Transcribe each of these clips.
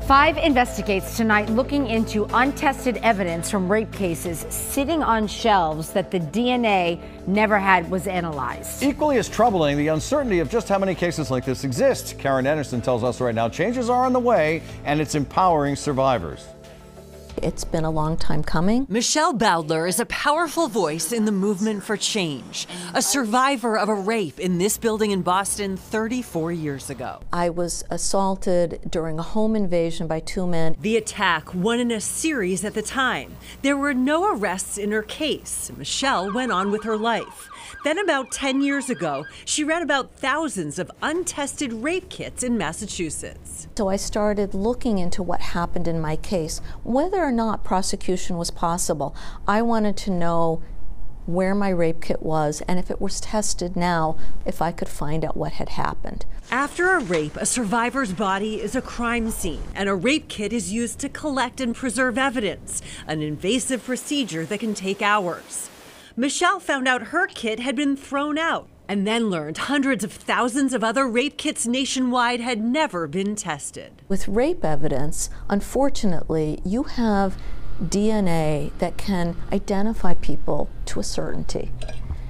5 investigates tonight looking into untested evidence from rape cases sitting on shelves that the DNA never was analyzed. Equally as troubling, the uncertainty of just how many cases like this exist. Karen Anderson tells us right now changes are on the way, and it's empowering survivors. It's been a long time coming. Michelle Bowdler is a powerful voice in the movement for change, a survivor of a rape in this building in Boston 34 years ago. I was assaulted during a home invasion by 2 men. The attack, one in a series at the time. There were no arrests in her case. Michelle went on with her life. Then about 10 years ago, she read about thousands of untested rape kits in Massachusetts. So I started looking into what happened in my case, whether or not prosecution was possible. I wanted to know where my rape kit was, and if it was tested now, if I could find out what had happened. After a rape, a survivor's body is a crime scene, and a rape kit is used to collect and preserve evidence, an invasive procedure that can take hours. Michelle found out her kit had been thrown out and then learned hundreds of thousands of other rape kits nationwide had never been tested. With rape evidence, unfortunately, you have DNA that can identify people to a certainty.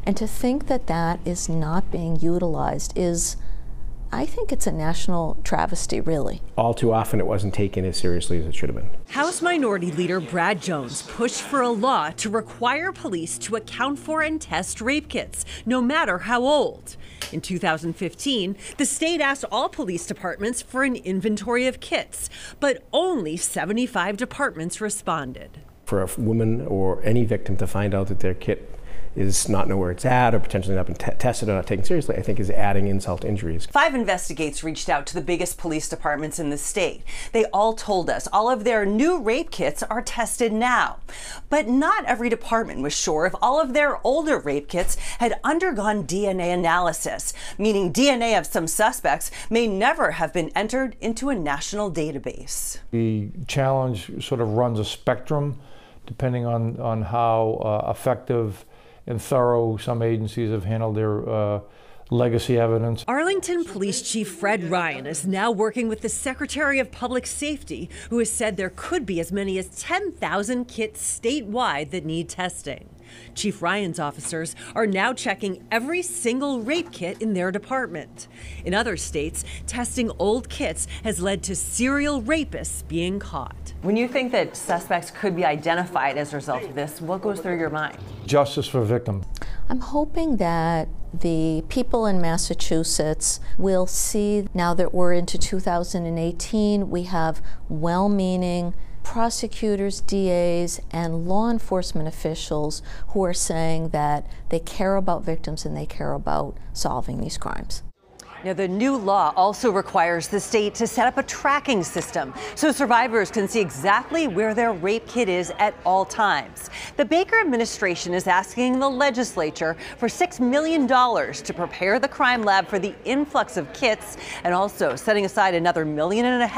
And to think that that is not being utilized is, I think it's a national travesty, really. All too often it wasn't taken as seriously as it should have been. House Minority Leader Brad Jones pushed for a law to require police to account for and test rape kits, no matter how old. In 2015, the state asked all police departments for an inventory of kits, but only 75 departments responded. For a woman or any victim to find out that their kit is not know where it's at or potentially not been tested or not taken seriously, I think is adding insult to injuries. 5 investigates reached out to the biggest police departments in the state. They all told us all of their new rape kits are tested now. But not every department was sure if all of their older rape kits had undergone DNA analysis, meaning DNA of some suspects may never have been entered into a national database. The challenge sort of runs a spectrum depending on how effective and thorough some agencies have handled their legacy evidence. Arlington Police Chief Fred Ryan is now working with the Secretary of Public Safety, who has said there could be as many as 10,000 kits statewide that need testing. Chief Ryan's officers are now checking every single rape kit in their department. In other states, testing old kits has led to serial rapists being caught. When you think that suspects could be identified as a result of this, what goes through your mind? Justice for victim. I'm hoping that the people in Massachusetts will see, now that we're into 2018, we have well-meaning prosecutors, DAs, and law enforcement officials who are saying that they care about victims and they care about solving these crimes. Now, the new law also requires the state to set up a tracking system so survivors can see exactly where their rape kit is at all times. The Baker administration is asking the legislature for $6 million to prepare the crime lab for the influx of kits, and also setting aside another $1.5 million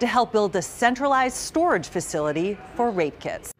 to help build a centralized storage facility for rape kits.